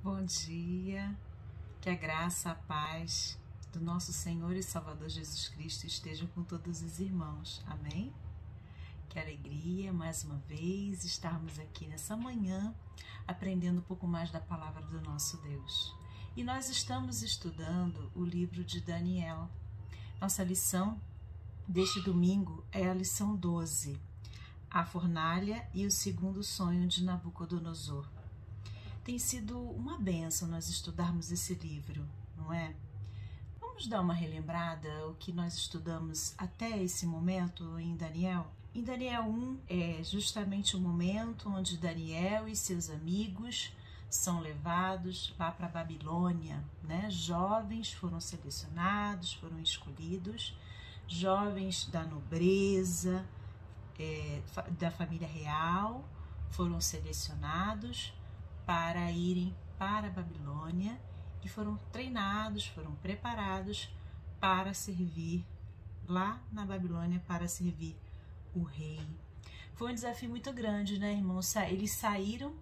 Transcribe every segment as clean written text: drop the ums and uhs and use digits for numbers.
Bom dia, que a graça, a paz do nosso Senhor e Salvador Jesus Cristo estejam com todos os irmãos, amém? Que alegria, mais uma vez, estarmos aqui nessa manhã, aprendendo um pouco mais da palavra do nosso Deus. E nós estamos estudando o livro de Daniel. Nossa lição deste domingo é a lição 12, a fornalha e o segundo sonho de Nabucodonosor. Tem sido uma bênção nós estudarmos esse livro, não é? Vamos dar uma relembrada o que nós estudamos até esse momento em Daniel? Em Daniel 1 é justamente o momento onde Daniel e seus amigos são levados lá para a Babilônia, né? Jovens foram selecionados, foram escolhidos, jovens da nobreza, da família real, foram selecionados para irem para a Babilônia e foram treinados, foram preparados para servir lá na Babilônia, para servir o rei. Foi um desafio muito grande, né, irmãos? Eles saíram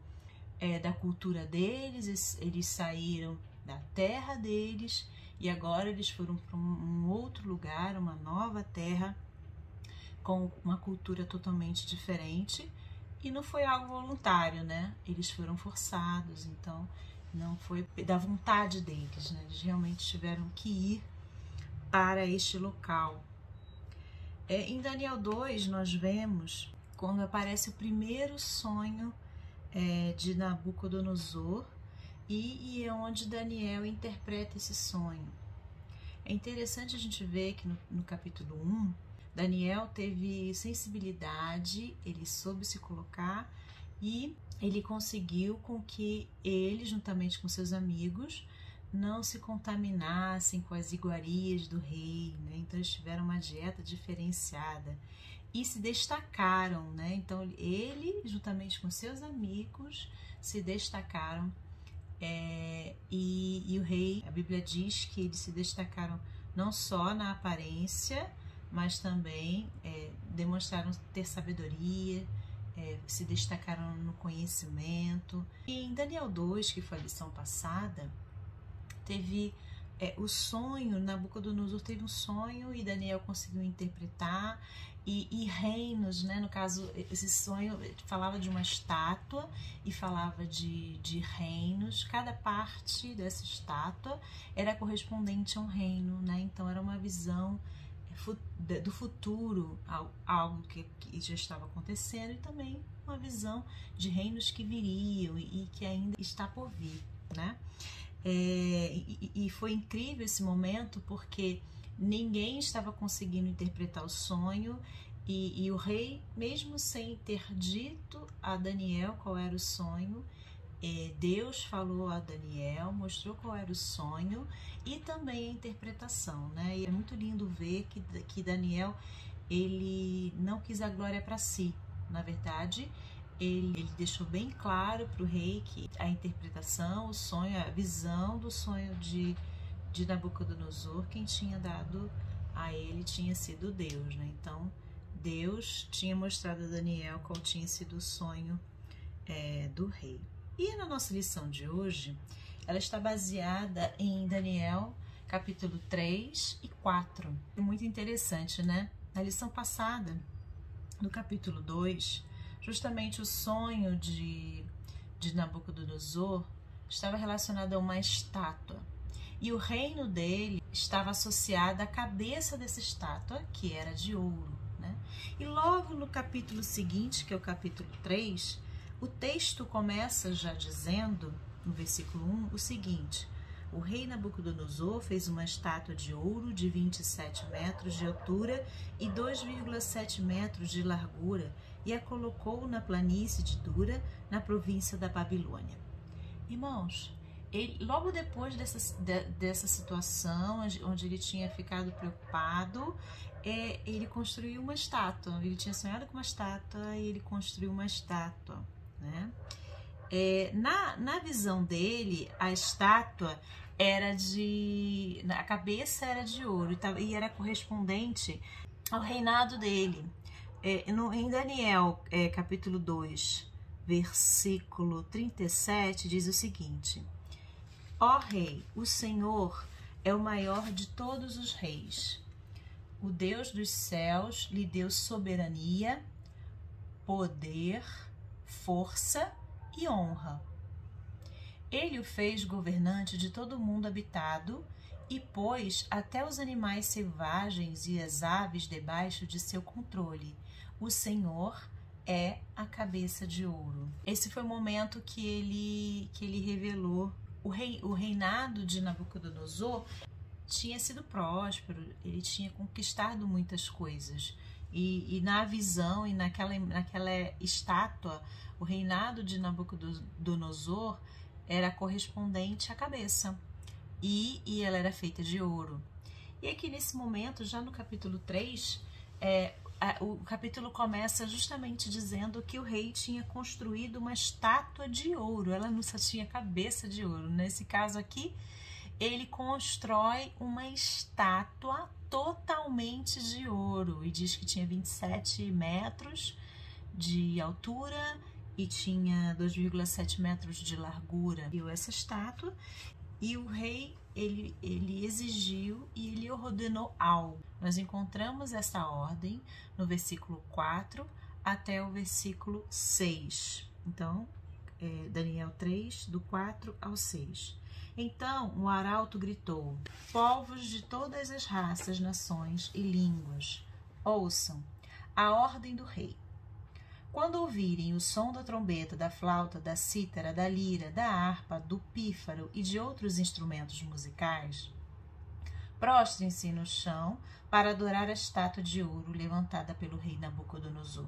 da cultura deles, eles saíram da terra deles e agora eles foram para um outro lugar, uma nova terra, com uma cultura totalmente diferente. E não foi algo voluntário, né? Eles foram forçados, então não foi da vontade deles, né? Eles realmente tiveram que ir para este local. Em Daniel 2, nós vemos quando aparece o primeiro sonho de Nabucodonosor e é onde Daniel interpreta esse sonho. É interessante a gente ver que no capítulo 1, Daniel teve sensibilidade, ele soube se colocar e ele conseguiu com que ele, juntamente com seus amigos, não se contaminassem com as iguarias do rei, né? Então eles tiveram uma dieta diferenciada e se destacaram, né? Então ele, juntamente com seus amigos, se destacaram e o rei, a Bíblia diz que eles se destacaram não só na aparência, mas também demonstraram ter sabedoria, se destacaram no conhecimento. E em Daniel 2, que foi a lição passada, teve o sonho, Nabucodonosor teve um sonho e Daniel conseguiu interpretar, e reinos, né? No caso, esse sonho falava de uma estátua e falava de reinos. Cada parte dessa estátua era correspondente a um reino, né? Então era uma visão do futuro, algo que já estava acontecendo, e também uma visão de reinos que viriam e que ainda está por vir, né? E foi incrível esse momento porque ninguém estava conseguindo interpretar o sonho e o rei, mesmo sem ter dito a Daniel qual era o sonho, Deus falou a Daniel, mostrou qual era o sonho e também a interpretação, né? E é muito lindo ver que Daniel, ele não quis a glória para si. Na verdade, ele deixou bem claro para o rei que a interpretação, o sonho, a visão do sonho de Nabucodonosor, quem tinha dado a ele tinha sido Deus, né? Então, Deus tinha mostrado a Daniel qual tinha sido o sonho do rei. E na nossa lição de hoje, ela está baseada em Daniel, capítulo 3 e 4. É muito interessante, né? Na lição passada, no capítulo 2, justamente o sonho de Nabucodonosor estava relacionado a uma estátua. E o reino dele estava associado à cabeça dessa estátua, que era de ouro, né? E logo no capítulo seguinte, que é o capítulo 3, o texto começa já dizendo, no versículo 1, o seguinte: o rei Nabucodonosor fez uma estátua de ouro de 27 metros de altura e 2,7 metros de largura e a colocou na planície de Dura, na província da Babilônia. Irmãos, logo depois dessa situação, onde ele tinha ficado preocupado, ele construiu uma estátua. Ele tinha sonhado com uma estátua e ele construiu uma estátua, né? Na visão dele, a estátua a cabeça era de ouro e era correspondente ao reinado dele. Em Daniel, capítulo 2, versículo 37, diz o seguinte: Ó rei, o Senhor é o maior de todos os reis. O Deus dos céus lhe deu soberania, poder, força e honra. Ele o fez governante de todo o mundo habitado e pôs até os animais selvagens e as aves debaixo de seu controle. O Senhor é a cabeça de ouro. Esse foi o momento que ele revelou o reinado de Nabucodonosor. Tinha sido próspero, ele tinha conquistado muitas coisas. E na visão e naquela estátua, o reinado de Nabucodonosor era correspondente à cabeça. E ela era feita de ouro. E aqui nesse momento, já no capítulo 3, o capítulo começa justamente dizendo que o rei tinha construído uma estátua de ouro. Ela não só tinha cabeça de ouro. Nesse caso aqui, ele constrói uma estátua totalmente de ouro e diz que tinha 27 metros de altura e tinha 2,7 metros de largura. E essa estátua, e o rei ele exigiu e ele ordenou algo. Nós encontramos essa ordem no versículo 4 até o versículo 6. Então, Daniel 3, do 4 ao 6. Então o arauto gritou: povos de todas as raças, nações e línguas, ouçam a ordem do rei. Quando ouvirem o som da trombeta, da flauta, da cítara, da lira, da harpa, do pífaro e de outros instrumentos musicais, prostrem-se no chão para adorar a estátua de ouro levantada pelo rei Nabucodonosor.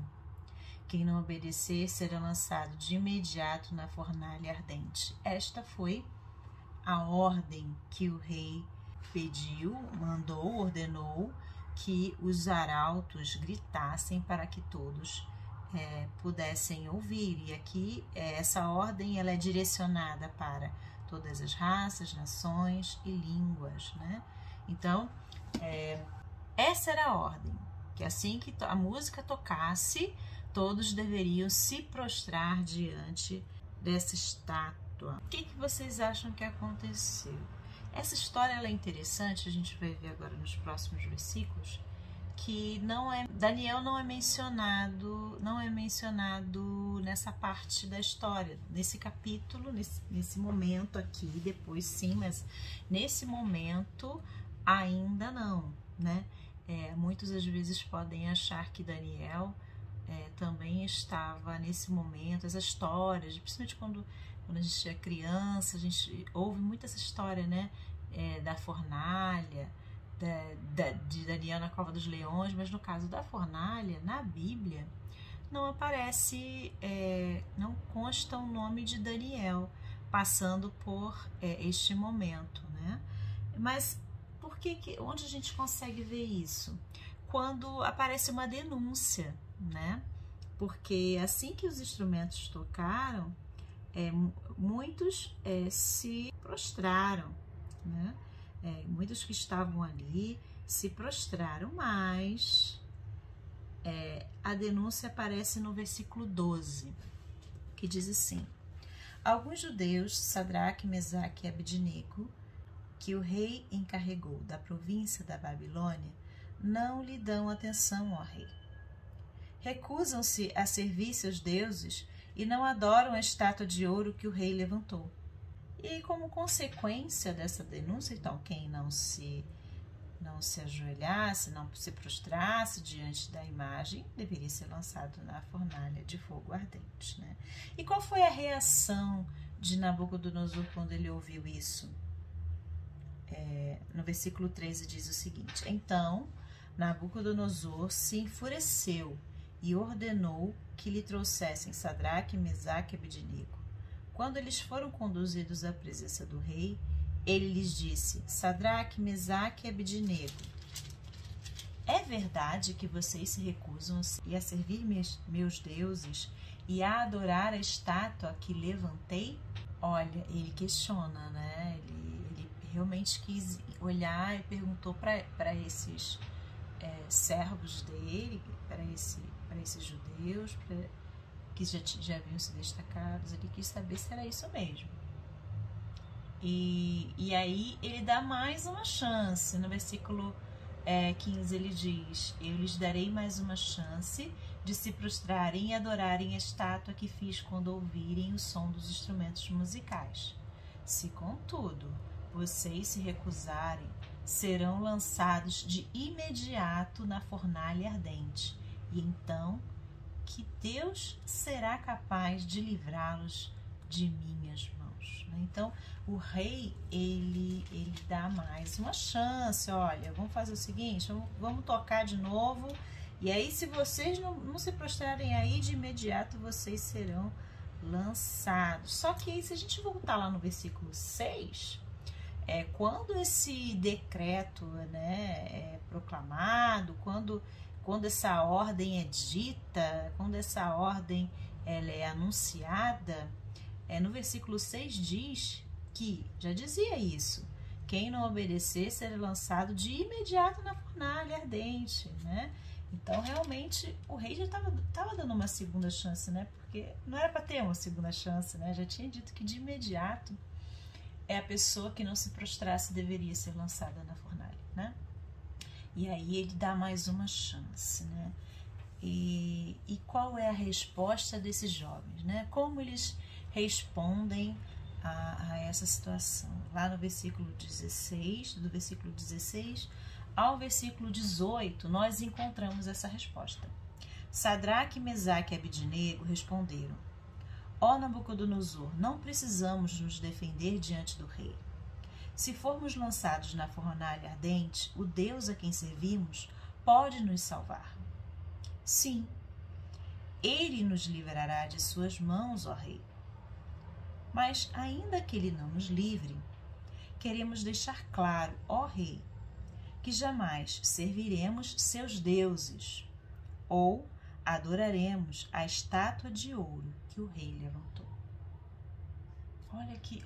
Quem não obedecer será lançado de imediato na fornalha ardente. Esta foi a ordem que o rei pediu, mandou, ordenou que os arautos gritassem para que todos pudessem ouvir. E aqui essa ordem ela é direcionada para todas as raças, nações e línguas, né? Então, essa era a ordem, que assim que a música tocasse, todos deveriam se prostrar diante dessa estátua. O que vocês acham que aconteceu? Essa história ela é interessante, a gente vai ver agora nos próximos versículos, que Daniel não é mencionado nessa parte da história, nesse capítulo, nesse momento aqui, depois sim, mas nesse momento ainda não, né? Muitos às vezes podem achar que Daniel também estava nesse momento, as histórias, principalmente quando a gente é criança, a gente ouve muito essa história, né? Da fornalha, de Daniel na cova dos leões, mas no caso da fornalha, na Bíblia, não aparece, não consta o nome de Daniel passando por este momento, né? Mas onde a gente consegue ver isso? Quando aparece uma denúncia, né? Porque assim que os instrumentos tocaram, muitos se prostraram, né? Muitos que estavam ali se prostraram, mas a denúncia aparece no versículo 12, que diz assim: alguns judeus, Sadraque, Mesaque e Abednego, que o rei encarregou da província da Babilônia, não lhe dão atenção, ó rei. Recusam-se a servir seus deuses e não adoram a estátua de ouro que o rei levantou. E como consequência dessa denúncia, então, quem não se ajoelhasse, não se prostrasse diante da imagem, deveria ser lançado na fornalha de fogo ardente, né? E qual foi a reação de Nabucodonosor quando ele ouviu isso? No versículo 13 diz o seguinte: então Nabucodonosor se enfureceu e ordenou que lhe trouxessem Sadraque, Mesaque e Abednego. Quando eles foram conduzidos à presença do rei, ele lhes disse: Sadraque, Mesaque e Abednego, é verdade que vocês se recusam a servir meus deuses e a adorar a estátua que levantei? Olha, ele questiona, né? Ele realmente quis olhar e perguntou para esses servos dele, para esses judeus, que já haviam se destacados, ele quis saber se era isso mesmo. E aí ele dá mais uma chance. No versículo 15 ele diz: eu lhes darei mais uma chance de se prostrarem e adorarem a estátua que fiz quando ouvirem o som dos instrumentos musicais. Se, contudo, vocês se recusarem, serão lançados de imediato na fornalha ardente, e então que Deus será capaz de livrá-los de minhas mãos. Então, o rei, ele dá mais uma chance. Olha, vamos fazer o seguinte, vamos tocar de novo, e aí se vocês não se prostrarem aí, de imediato vocês serão lançados. Só que aí, se a gente voltar lá no versículo 6, quando esse decreto, né, é proclamado, quando essa ordem é dita, quando essa ordem ela é anunciada, no versículo 6 diz que, já dizia isso, quem não obedecer será lançado de imediato na fornalha ardente, né? Então, realmente, o rei já estava dando uma segunda chance, né? Porque não era para ter uma segunda chance, né? Já tinha dito que de imediato a pessoa que não se prostrasse deveria ser lançada na fornalha, né? E aí ele dá mais uma chance, né? E qual é a resposta desses jovens, né? Como eles respondem a essa situação? Lá no versículo 16, do versículo 16 ao versículo 18, nós encontramos essa resposta. Sadraque, Mesaque e Abidnego responderam: ó Nabucodonosor, não precisamos nos defender diante do rei. Se formos lançados na fornalha ardente, o Deus a quem servimos pode nos salvar. Sim, ele nos livrará de suas mãos, ó rei. Mas, ainda que ele não nos livre, queremos deixar claro, ó rei, que jamais serviremos seus deuses ou adoraremos a estátua de ouro que o rei levantou.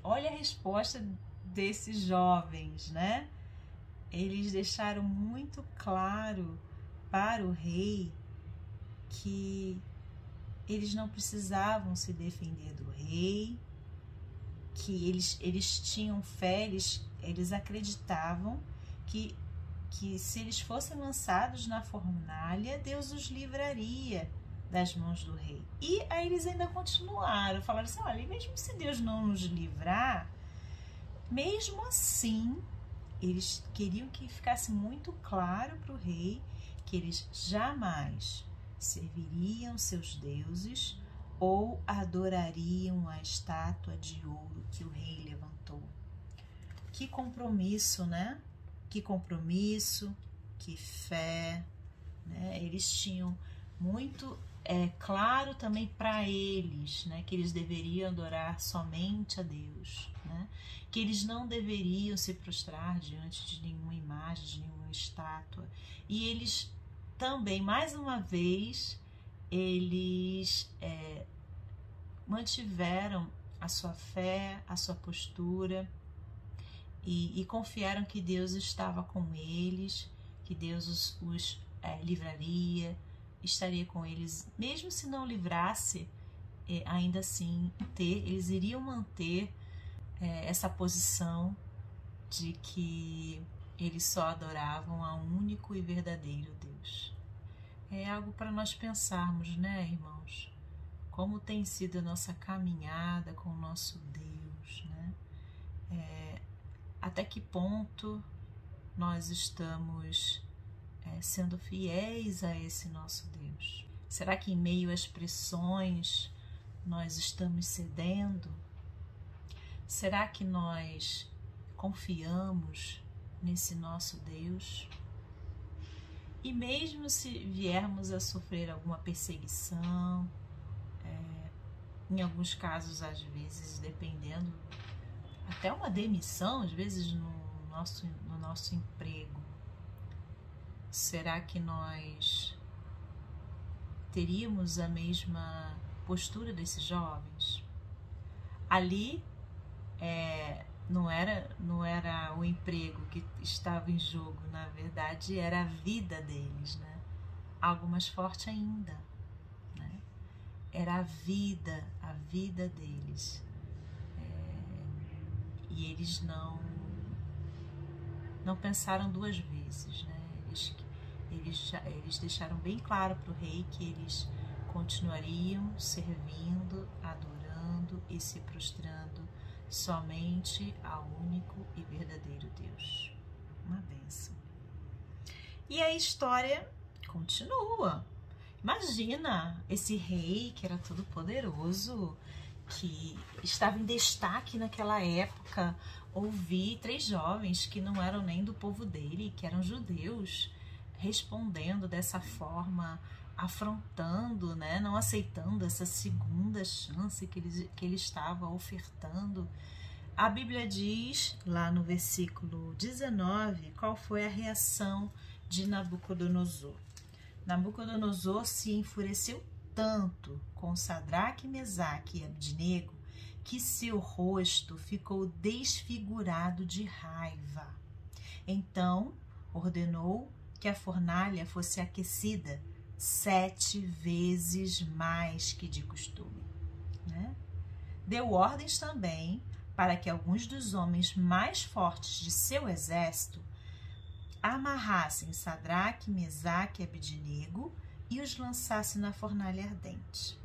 Olha a resposta desses jovens, né? Eles deixaram muito claro para o rei que eles não precisavam se defender do rei, que eles tinham fé, eles acreditavam que se eles fossem lançados na fornalha, Deus os livraria das mãos do rei. E aí eles ainda continuaram, falaram assim: olha, mesmo se Deus não nos livrar, mesmo assim, eles queriam que ficasse muito claro para o rei que eles jamais serviriam seus deuses ou adorariam a estátua de ouro que o rei levantou. Que compromisso, né? Que compromisso, que fé, né? Eles tinham muito claro também para eles, né? Que eles deveriam adorar somente a Deus, né? Que eles não deveriam se prostrar diante de nenhuma imagem, de nenhuma estátua. E eles também, mais uma vez, eles mantiveram a sua fé, a sua postura, e confiaram que Deus estava com eles, que Deus os livraria, estaria com eles, mesmo se não livrasse, ainda assim eles iriam manter essa posição de que eles só adoravam a um único e verdadeiro Deus. É algo para nós pensarmos, né, irmãos? Como tem sido a nossa caminhada com o nosso Deus, né? Até que ponto nós estamos sendo fiéis a esse nosso Deus? Será que em meio às pressões nós estamos cedendo? Será que nós confiamos nesse nosso Deus? E mesmo se viermos a sofrer alguma perseguição, em alguns casos, às vezes, dependendo, até uma demissão, às vezes no nosso emprego, será que nós teríamos a mesma postura desses jovens? Ali não era o emprego que estava em jogo, na verdade era a vida deles, né? Algo mais forte ainda, né? Era a vida deles. e eles não pensaram duas vezes, né? Eles deixaram bem claro para o rei que eles continuariam servindo, adorando e se prostrando somente ao único e verdadeiro Deus. Uma bênção. E a história continua. Imagina esse rei que era todo poderoso, que estava em destaque naquela época, ouvir 3 jovens que não eram nem do povo dele, que eram judeus, respondendo dessa forma, afrontando, né? Não aceitando essa segunda chance que ele estava ofertando. A Bíblia diz, lá no versículo 19, qual foi a reação de Nabucodonosor. Nabucodonosor se enfureceu tanto com Sadraque, Mesaque e Abdenego que seu rosto ficou desfigurado de raiva. Então ordenou que a fornalha fosse aquecida 7 vezes mais que de costume, né? Deu ordens também para que alguns dos homens mais fortes de seu exército amarrassem Sadraque, Mesaque e Abdenego e os lançassem na fornalha ardente.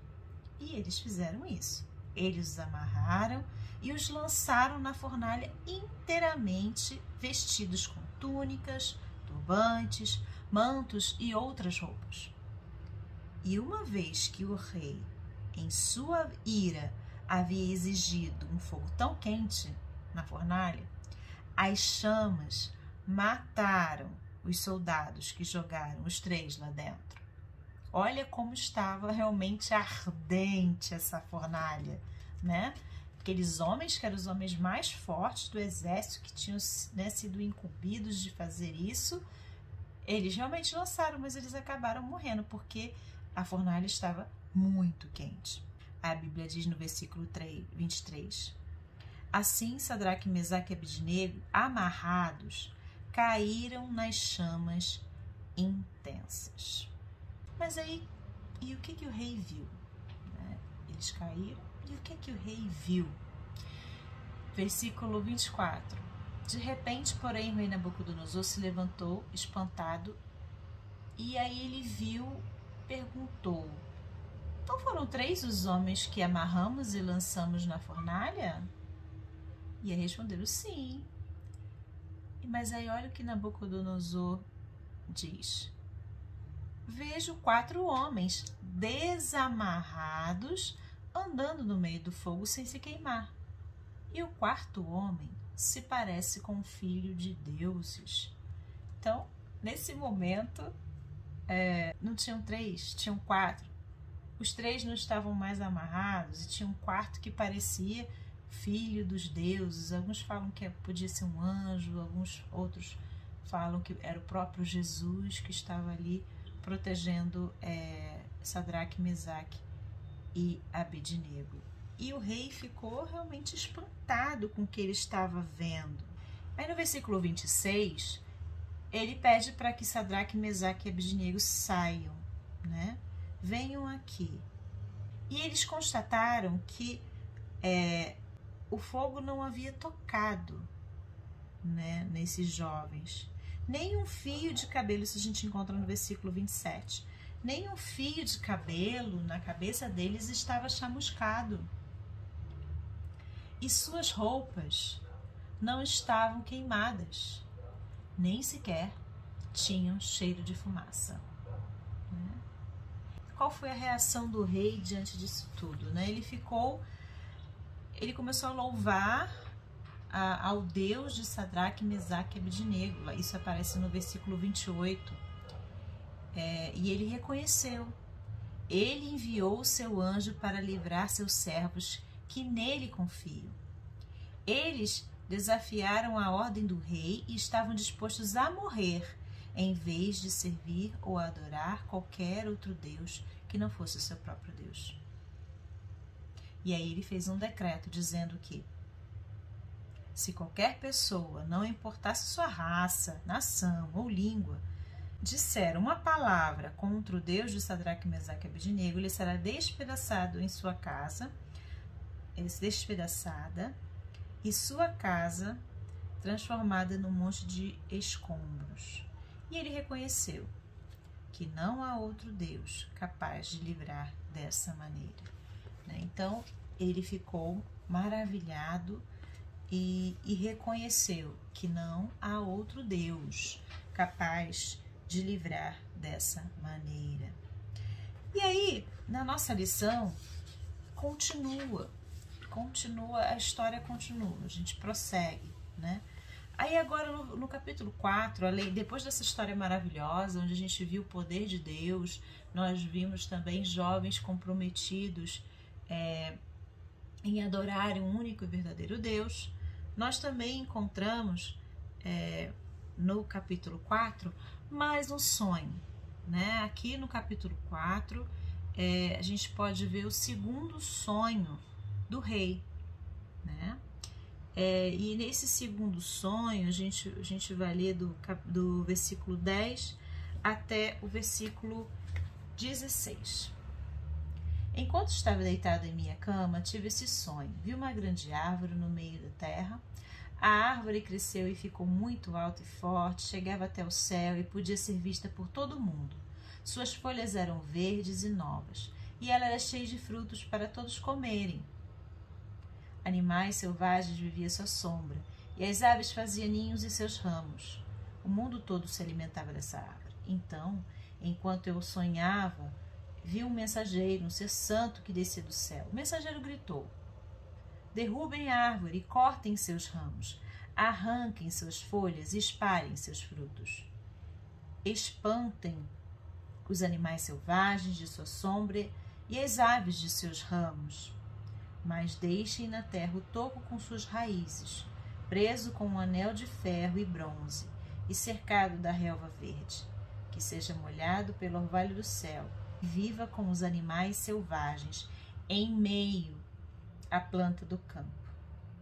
E eles fizeram isso. Eles os amarraram e os lançaram na fornalha inteiramente vestidos com túnicas, turbantes, mantos e outras roupas. E uma vez que o rei, em sua ira, havia exigido um fogo tão quente na fornalha, as chamas mataram os soldados que jogaram os 3 lá dentro. Olha como estava realmente ardente essa fornalha, né? Aqueles homens que eram os homens mais fortes do exército, que tinham, né, sido incumbidos de fazer isso, eles realmente lançaram, mas eles acabaram morrendo, porque a fornalha estava muito quente. A Bíblia diz no versículo 23, assim Sadraque, Mesaque e Abdenego, amarrados, caíram nas chamas intensas. Mas aí, e o que o rei viu? Eles caíram, e o que o rei viu? Versículo 24. De repente, porém, o rei Nabucodonosor se levantou, espantado, e aí ele viu, perguntou, então foram 3 os homens que amarramos e lançamos na fornalha? E aí responderam, sim. Mas aí olha o que Nabucodonosor diz. Vejo 4 homens desamarrados andando no meio do fogo sem se queimar. E o 4º homem se parece com um filho de deuses. Então, nesse momento, não tinham 3, tinham 4. Os 3 não estavam mais amarrados e tinha um 4º que parecia filho dos deuses. Alguns falam que podia ser um anjo, alguns outros falam que era o próprio Jesus que estava ali protegendo Sadraque, Mesaque e Abdenego. E o rei ficou realmente espantado com o que ele estava vendo. Aí no versículo 26, ele pede para que Sadraque, Mesaque e Abdenego saiam, né? Venham aqui. E eles constataram que o fogo não havia tocado, né, nesses jovens. Nem um fio de cabelo, isso a gente encontra no versículo 27. Nem um fio de cabelo na cabeça deles estava chamuscado. E suas roupas não estavam queimadas, nem sequer tinham cheiro de fumaça. Qual foi a reação do rei diante disso tudo, né? Ele começou a louvar ao Deus de Sadraque, Mesaque e Abdenego. Isso aparece no versículo 28. E ele reconheceu. Ele enviou o seu anjo para livrar seus servos que nele confiam. Eles desafiaram a ordem do rei e estavam dispostos a morrer em vez de servir ou adorar qualquer outro Deus que não fosse o seu próprio Deus. E aí ele fez um decreto dizendo que se qualquer pessoa, não importasse sua raça, nação ou língua, disser uma palavra contra o Deus de Sadraque, Mesaque e Abdenego, ele será despedaçado em sua casa, despedaçada, e sua casa transformada num monte de escombros. E ele reconheceu que não há outro Deus capaz de livrar dessa maneira. Então, ele ficou maravilhado e reconheceu que não há outro Deus capaz de livrar dessa maneira. E aí, na nossa lição, a história continua, a gente prossegue, né? Aí agora no capítulo 4, depois dessa história maravilhosa, onde a gente viu o poder de Deus, nós vimos também jovens comprometidos em adorarem um único e verdadeiro Deus, nós também encontramos no capítulo 4 mais um sonho, né? Aqui no capítulo 4 a gente pode ver o segundo sonho do rei, né? E nesse segundo sonho a gente vai ler do versículo 10 até o versículo 16. Enquanto estava deitado em minha cama, tive esse sonho. Vi uma grande árvore no meio da terra. A árvore cresceu e ficou muito alta e forte, chegava até o céu e podia ser vista por todo mundo. Suas folhas eram verdes e novas, e ela era cheia de frutos para todos comerem. Animais selvagens viviam à sua sombra, e as aves faziam ninhos em seus ramos. O mundo todo se alimentava dessa árvore. Então, enquanto eu sonhava, vi um mensageiro, um ser santo que descia do céu. O mensageiro gritou: derrubem a árvore e cortem seus ramos, arranquem suas folhas e espalhem seus frutos. Espantem os animais selvagens de sua sombra e as aves de seus ramos, mas deixem na terra o toco com suas raízes, preso com um anel de ferro e bronze e cercado da relva verde, que seja molhado pelo orvalho do céu e viva com os animais selvagens em meio à planta do campo.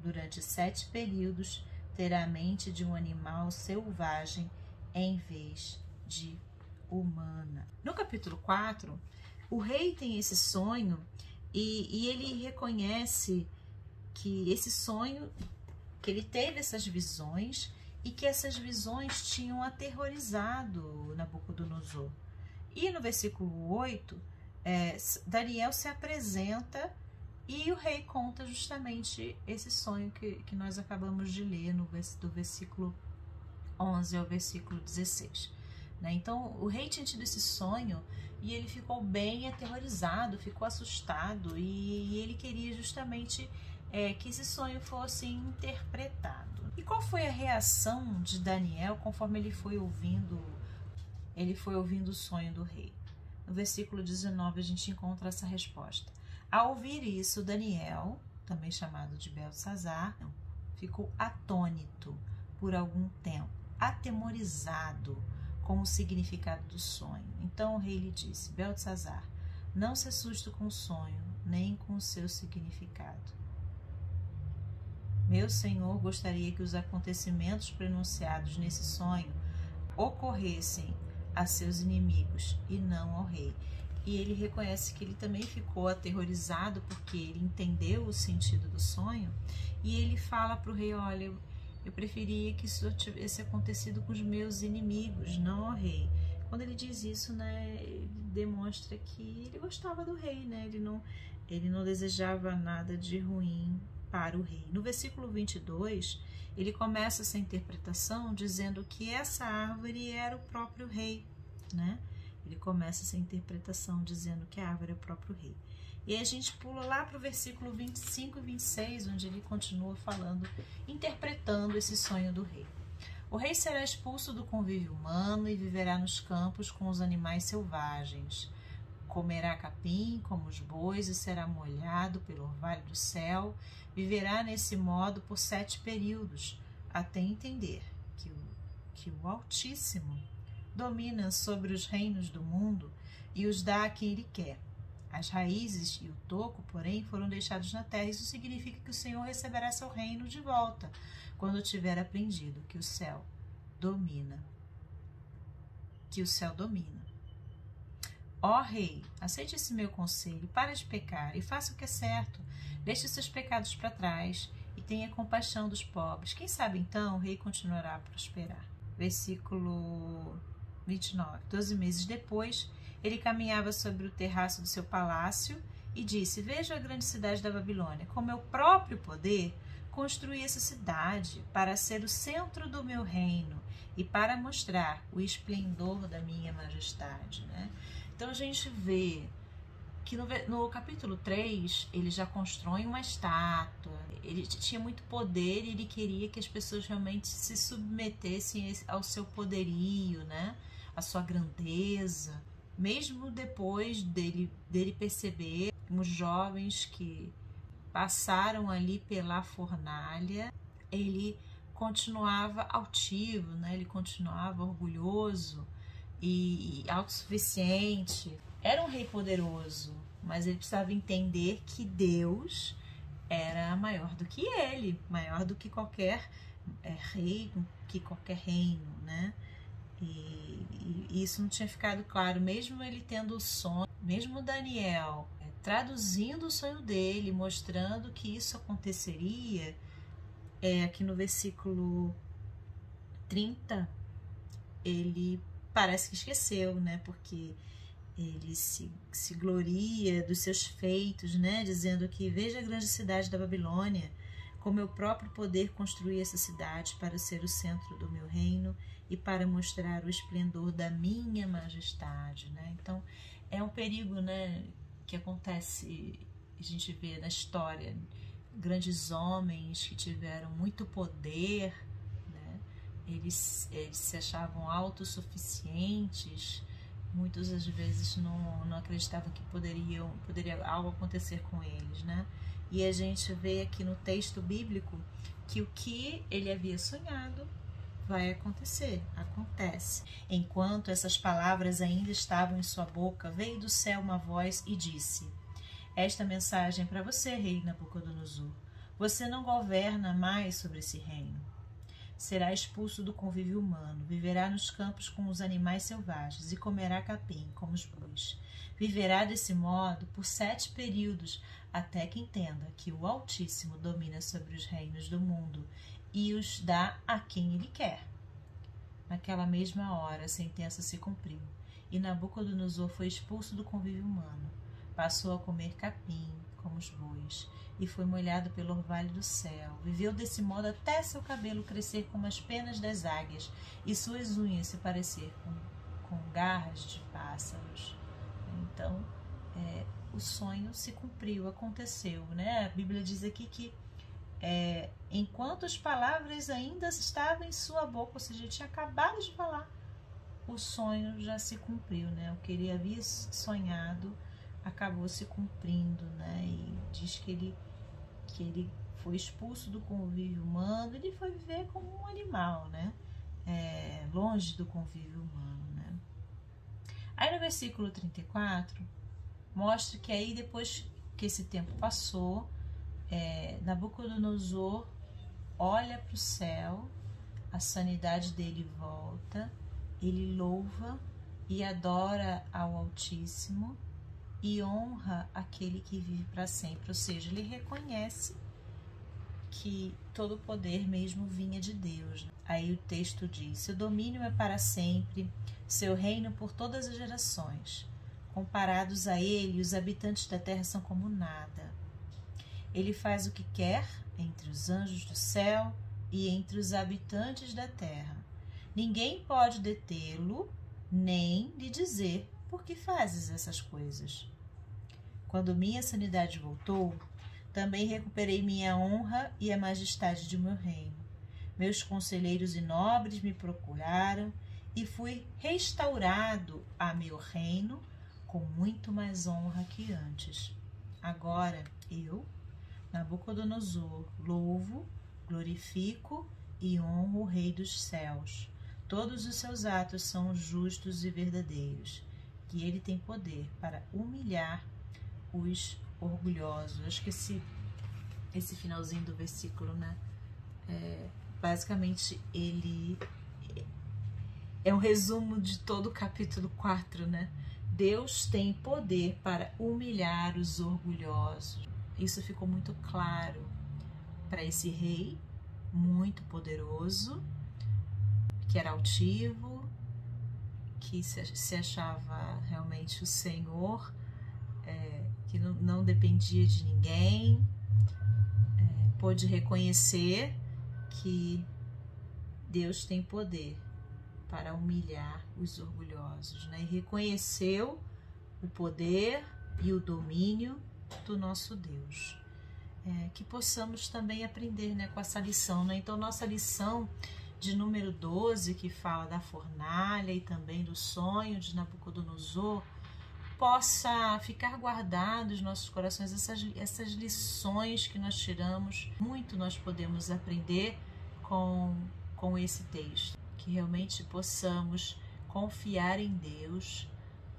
Durante 7 períodos terá a mente de um animal selvagem em vez de humana. No capítulo 4, o rei tem esse sonho e ele reconhece que esse sonho, que ele teve essas visões e que essas visões tinham aterrorizado Nabucodonosor. E no versículo 8, Daniel se apresenta e o rei conta justamente esse sonho que nós acabamos de ler do versículo 11 ao versículo 16. Então, o rei tinha tido esse sonho e ele ficou bem aterrorizado, ficou assustado e ele queria justamente que esse sonho fosse interpretado. E qual foi a reação de Daniel conforme ele foi ouvindo o sonho do rei? No versículo 19 a gente encontra essa resposta. Ao ouvir isso, Daniel, também chamado de Beltesazar, ficou atônito por algum tempo, atemorizado com o significado do sonho. Então o rei lhe disse: Beltesazar, não se assuste com o sonho, nem com o seu significado. Meu senhor gostaria que os acontecimentos pronunciados nesse sonho ocorressem a seus inimigos e não ao rei. E ele reconhece que ele também ficou aterrorizado porque ele entendeu o sentido do sonho e ele fala para o rei: olha, eu preferia que isso tivesse acontecido com os meus inimigos, não ao rei. Quando ele diz isso, ele demonstra que ele gostava do rei, ele não desejava nada de ruim para o rei. No versículo 22, ele começa essa interpretação dizendo que essa árvore era o próprio rei, Ele começa essa interpretação dizendo que a árvore é o próprio rei. E aí a gente pula lá para o versículo 25 e 26, onde ele continua falando, interpretando esse sonho do rei. O rei será expulso do convívio humano e viverá nos campos com os animais selvagens. Comerá capim como os bois e será molhado pelo orvalho do céu. Viverá nesse modo por 7 períodos, até entender que o Altíssimo domina sobre os reinos do mundo e os dá a quem ele quer. As raízes e o toco, porém, foram deixados na terra. Isso significa que o Senhor receberá seu reino de volta, quando tiver aprendido que o céu domina. Ó rei, aceite esse meu conselho, pare de pecar e faça o que é certo. Deixe seus pecados para trás e tenha compaixão dos pobres. Quem sabe então o rei continuará a prosperar. Versículo 29. 12 meses depois, ele caminhava sobre o terraço do seu palácio e disse: vejo a grande cidade da Babilônia. Com meu próprio poder, construí essa cidade para ser o centro do meu reino e para mostrar o esplendor da minha majestade. Né? Então a gente vê que no capítulo 3 ele já constrói uma estátua, ele tinha muito poder e ele queria que as pessoas realmente se submetessem ao seu poderio, né? A sua grandeza. Mesmo depois dele perceber os jovens que passaram ali pela fornalha, ele continuava altivo, né? Ele continuava orgulhoso e autossuficiente. Era um rei poderoso, mas ele precisava entender que Deus era maior do que ele, maior do que qualquer rei, que qualquer reino, né? E isso não tinha ficado claro, mesmo ele tendo o sonho, mesmo Daniel traduzindo o sonho dele, mostrando que isso aconteceria, aqui no versículo 30, ele parece que esqueceu, né? Porque ele se gloria dos seus feitos, né? Dizendo que veja a grande cidade da Babilônia, com meu próprio poder construí essa cidade para ser o centro do meu reino e para mostrar o esplendor da minha majestade, né? Então é um perigo, né, que acontece, a gente vê na história, grandes homens que tiveram muito poder, né? Eles se achavam autossuficientes. Muitas das vezes não acreditavam que poderia algo acontecer com eles, né? E a gente vê aqui no texto bíblico que o que ele havia sonhado vai acontecer, acontece. Enquanto essas palavras ainda estavam em sua boca, veio do céu uma voz e disse: esta mensagem é para você, rei Nabucodonosor. Você não governa mais sobre esse reino. Será expulso do convívio humano, viverá nos campos com os animais selvagens e comerá capim, como os bois. Viverá desse modo por 7 períodos, até que entenda que o Altíssimo domina sobre os reinos do mundo e os dá a quem ele quer. Naquela mesma hora, a sentença se cumpriu, e Nabucodonosor foi expulso do convívio humano. Passou a comer capim, como os bois, e foi molhado pelo orvalho do céu. Viveu desse modo até seu cabelo crescer como as penas das águias e suas unhas se parecer com garras de pássaros. Então, o sonho se cumpriu, aconteceu, né? A Bíblia diz aqui que enquanto as palavras ainda estavam em sua boca, ou seja, ele tinha acabado de falar, o sonho já se cumpriu, né? O que ele havia sonhado acabou se cumprindo, né? E diz que ele foi expulso do convívio humano, ele foi viver como um animal, né? Longe do convívio humano, né? Aí no versículo 34 mostra que aí depois que esse tempo passou, Nabucodonosor olha para o céu, a sanidade dele volta, ele louva e adora ao Altíssimo e honra aquele que vive para sempre, ou seja, ele reconhece que todo o poder mesmo vinha de Deus. Aí o texto diz: seu domínio é para sempre, seu reino por todas as gerações. Comparados a ele, os habitantes da terra são como nada. Ele faz o que quer entre os anjos do céu e entre os habitantes da terra. Ninguém pode detê-lo, nem lhe dizer: por que fazes essas coisas? Quando minha sanidade voltou, também recuperei minha honra e a majestade de meu reino. Meus conselheiros e nobres me procuraram e fui restaurado a meu reino com muito mais honra que antes. Agora eu, Nabucodonosor, louvo, glorifico e honro o Rei dos céus. Todos os seus atos são justos e verdadeiros, que ele tem poder para humilhar os orgulhosos. Acho que esse finalzinho do versículo, né? Basicamente, ele é um resumo de todo o capítulo 4, né? Deus tem poder para humilhar os orgulhosos. Isso ficou muito claro para esse rei muito poderoso, que era altivo, que se achava realmente o Senhor, que não dependia de ninguém, pôde reconhecer que Deus tem poder para humilhar os orgulhosos, né? E reconheceu o poder e o domínio do nosso Deus. Que possamos também aprender, né, com essa lição, né? Então, nossa lição de número 12, que fala da fornalha e também do sonho de Nabucodonosor, possa ficar guardado nos nossos corações essas lições que nós tiramos. Muito nós podemos aprender com esse texto. Que realmente possamos confiar em Deus,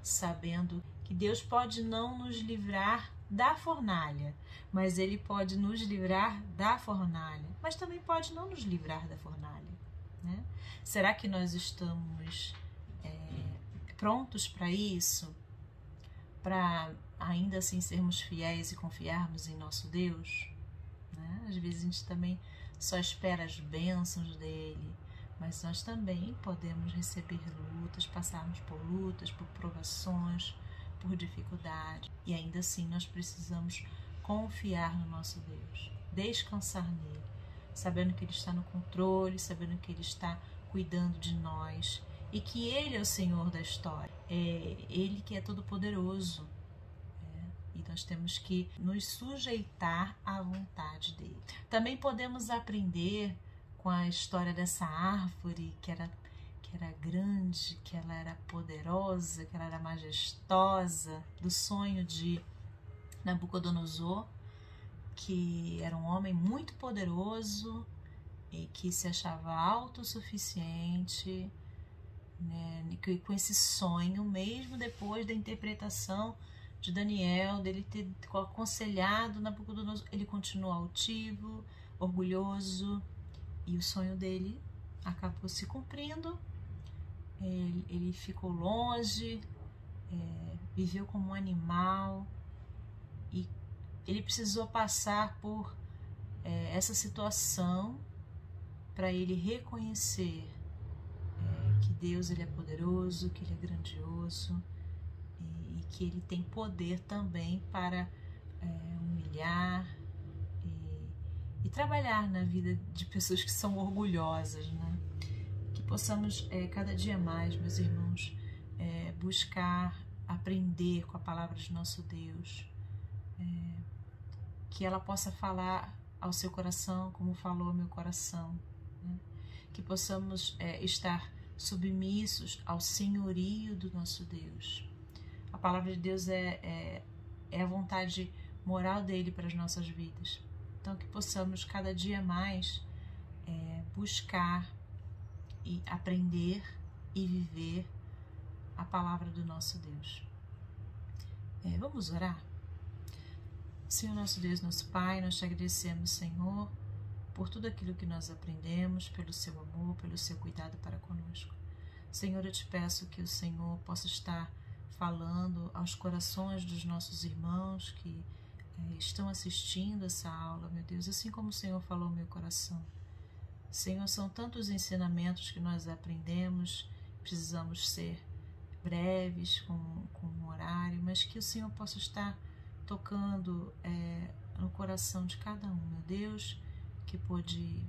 sabendo que Deus pode não nos livrar da fornalha, mas Ele pode nos livrar da fornalha, mas também pode não nos livrar da fornalha, né? Será que nós estamos prontos para isso? Para ainda assim sermos fiéis e confiarmos em nosso Deus, né? Às vezes a gente também só espera as bênçãos dele, mas nós também podemos receber lutas, passarmos por lutas, por provações, por dificuldade, e ainda assim nós precisamos confiar no nosso Deus, descansar nele, sabendo que ele está no controle, sabendo que ele está cuidando de nós e que ele é o Senhor da história, é ele que é todo poderoso, e nós temos que nos sujeitar à vontade dele. Também podemos aprender com a história dessa árvore que era grande, que ela era poderosa, que ela era majestosa, do sonho de Nabucodonosor, que era um homem muito poderoso e que se achava autossuficiente, né? E com esse sonho, mesmo depois da interpretação de Daniel, dele ter aconselhado Nabucodonosor, ele continuou altivo, orgulhoso, e o sonho dele acabou se cumprindo. Ele ficou longe, viveu como um animal, e ele precisou passar por essa situação para ele reconhecer que Deus ele é poderoso, que ele é grandioso, e que ele tem poder também para humilhar e trabalhar na vida de pessoas que são orgulhosas, né? Que possamos cada dia mais, meus irmãos, buscar aprender com a palavra de nosso Deus, que ela possa falar ao seu coração como falou ao meu coração, né? Que possamos estar submissos ao senhorio do nosso Deus. A palavra de Deus é a vontade moral dele para as nossas vidas. Então, que possamos cada dia mais buscar e aprender e viver a palavra do nosso Deus. Vamos orar? Senhor nosso Deus, nosso Pai, nós te agradecemos, Senhor, por tudo aquilo que nós aprendemos, pelo seu amor, pelo seu cuidado para conosco. Senhor, eu te peço que o Senhor possa estar falando aos corações dos nossos irmãos que estão assistindo essa aula, meu Deus, assim como o Senhor falou ao meu coração. Senhor, são tantos ensinamentos que nós aprendemos, precisamos ser breves, com um horário, mas que o Senhor possa estar tocando no coração de cada um, meu Deus, que pôde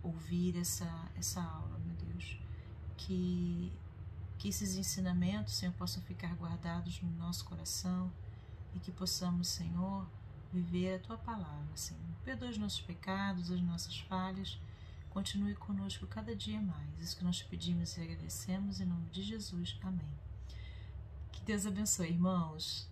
ouvir essa aula, meu Deus, que esses ensinamentos, Senhor, possam ficar guardados no nosso coração e que possamos, Senhor, viver a Tua palavra, Senhor. Perdoa os nossos pecados, as nossas falhas, continue conosco cada dia mais. Isso que nós te pedimos e agradecemos em nome de Jesus. Amém. Que Deus abençoe, irmãos.